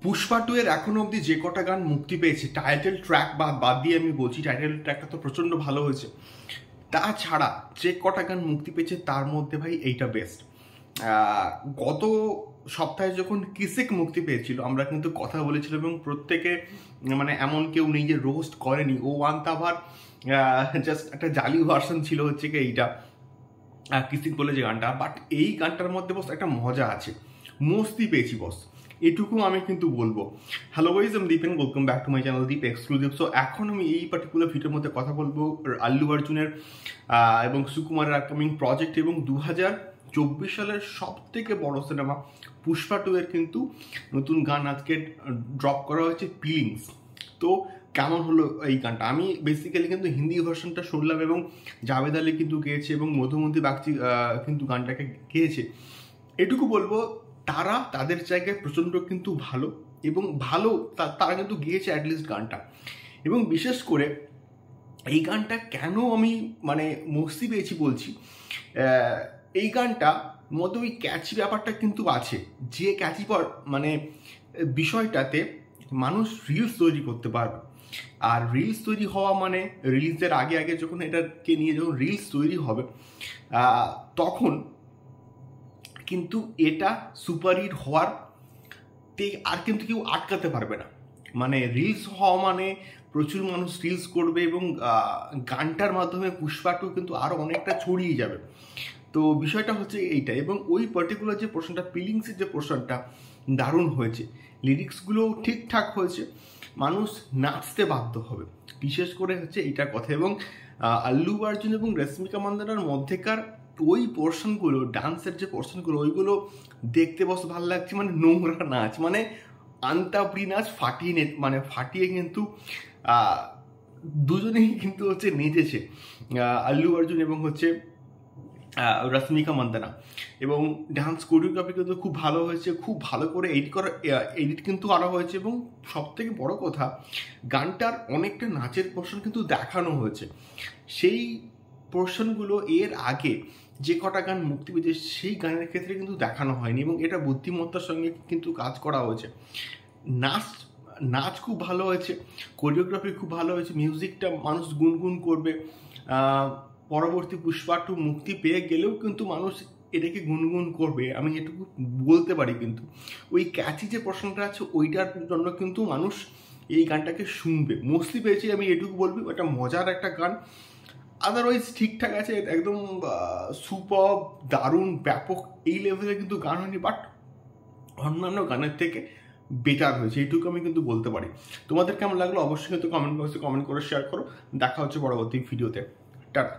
পুষ্পা 2 এর এখনো অবধি যে কটা গান মুক্তি পেয়েছে, টাইটেল ট্র্যাক বাদ দিয়ে আমি বলছি, টাইটেল ট্র্যাকটা তো প্রচন্ড ভালো হয়েছে। তাছাড়া যে কটা গান মুক্তি পেয়েছে তার মধ্যে ভাই এইটা বেস্ট। গত সপ্তাহে যখন কিসেক মুক্তি পেয়েছিল আমরা কিন্তু কথা বলেছিলাম এবং প্রত্যেকে মানে এমন কেউ নেই যে রোস্ট করেনি। ও ওয়ান তাভার জাস্ট একটা জালি ভার্সন ছিল হচ্ছে কি এইটা কিসিক বলে যে গানটা। বাট এই গানটার মধ্যে বস একটা মজা আছে, মস্তি পেয়েছি বস, এটুকু আমি কিন্তু বলবো। হ্যালো গাইস, আমি Deep and welcome back to my channel Deep exclusive. So এখন আমি এই পার্টিকুলার ভিডিওর মধ্যে কথা বলবো আল্লু অর্জুনের এবং সুকুমারের আপকামিং প্রজেক্ট এবং 2024 সালের সব থেকে বড় সিনেমা পুষ্পা 2 এর কিন্তু নতুন গান আজকে ড্রপ করা হয়েছে, ফিলিংস। তো কেমন হলো এই গানটা? আমি বেসিক্যালি কিন্তু হিন্দি ভার্সনটা শুনলাম এবং জাভেদ আলী কিন্তু গেয়েছে এবং মধুমন্তী বাগচি কিন্তু গানটাকে গেয়েছে। এটুকু বলবো তারা তাদের জায়গায় প্রচণ্ড কিন্তু ভালো এবং ভালো তারা কিন্তু গিয়েছে অ্যাটলিস্ট গানটা। এবং বিশেষ করে এই গানটা কেন আমি মানে মস্তি পেয়েছি বলছি, এই গানটা মধ্যে ওই ক্যাচি ব্যাপারটা কিন্তু আছে, যে ক্যাচি মানে বিষয়টাতে মানুষ রিলস তৈরি করতে পারবে। আর রিলস তৈরি হওয়া মানে রিলিজের আগে আগে যখন এটাকে নিয়ে যখন রিলস তৈরি হবে তখন কিন্তু এটা সুপারহিট হওয়ার আর কিন্তু কেউ আটকাতে পারবে না। মানে রিলস হওয়া মানে প্রচুর মানুষ রিলস করবে এবং গানটার মাধ্যমে পুষ্পা 2 কিন্তু আরও অনেকটা ছড়িয়ে যাবে। তো বিষয়টা হচ্ছে এইটা। এবং ওই পার্টিকুলার যে পোর্শনটা, ফিলিংসের যে পোর্শনটা দারুণ হয়েছে, লিরিক্সগুলো ঠিকঠাক হয়েছে, মানুষ নাচতে বাধ্য হবে, বিশেষ করে হচ্ছে এইটার কথা। এবং আল্লু অর্জুন এবং রশ্মিকা মান্দানার মধ্যেকার ওই পোর্শনগুলো, ডান্সের যে পোর্শনগুলো, ওইগুলো দেখতে বস ভালো লাগছে। মানে নোংরা নাচ, মানে আন্তাবড়ি নাচ ফাটিয়ে কিন্তু দুজনেই কিন্তু হচ্ছে নেচেছে আল্লু অর্জুন এবং হচ্ছে রশ্মিকা মান্দানা। এবং ডান্স কোরিওগ্রাফি কিন্তু খুব ভালো হয়েছে, খুব ভালো করে এডিট কিন্তু আরও হয়েছে। এবং সব থেকে বড় কথা, গানটার অনেকটা নাচের পোর্শন কিন্তু দেখানো হয়েছে। সেই পোর্শনগুলো এর আগে যে কটা গান মুক্তি পেয়েছে সেই গানের ক্ষেত্রে কিন্তু দেখানো হয়নি এবং এটা বুদ্ধিমত্তার সঙ্গে কিন্তু কাজ করা হয়েছে। নাচ খুব ভালো হয়েছে, কোরিওগ্রাফি খুব ভালো হয়েছে, মিউজিকটা মানুষ গুনগুন করবে। পরবর্তী পুষ্পা 2 মুক্তি পেয়ে গেলেও কিন্তু মানুষ এটাকে গুনগুন করবে, আমি এটুকু বলতে পারি। কিন্তু ওই ক্যাচি যে প্রশ্নটা আছে ওইটার জন্য কিন্তু মানুষ এই গানটাকে শুনবে। মোস্টলি পেয়েছি আমি এটুকু বলবো, এটা মজার একটা গান। আদারওয়াইজ ঠিকঠাক আছে, একদম সুপার দারুণ ব্যাপক এই লেভেলে কিন্তু গান হয়নি, বাট অন্যান্য গানের থেকে বেটার হয়েছে, এইটুকু আমি কিন্তু বলতে পারি। তোমাদের কেমন লাগলো অবশ্যই কিন্তু কমেন্ট বক্সে কমেন্ট করে শেয়ার করো। দেখা হচ্ছে পরবর্তী ভিডিওতে। টাটা।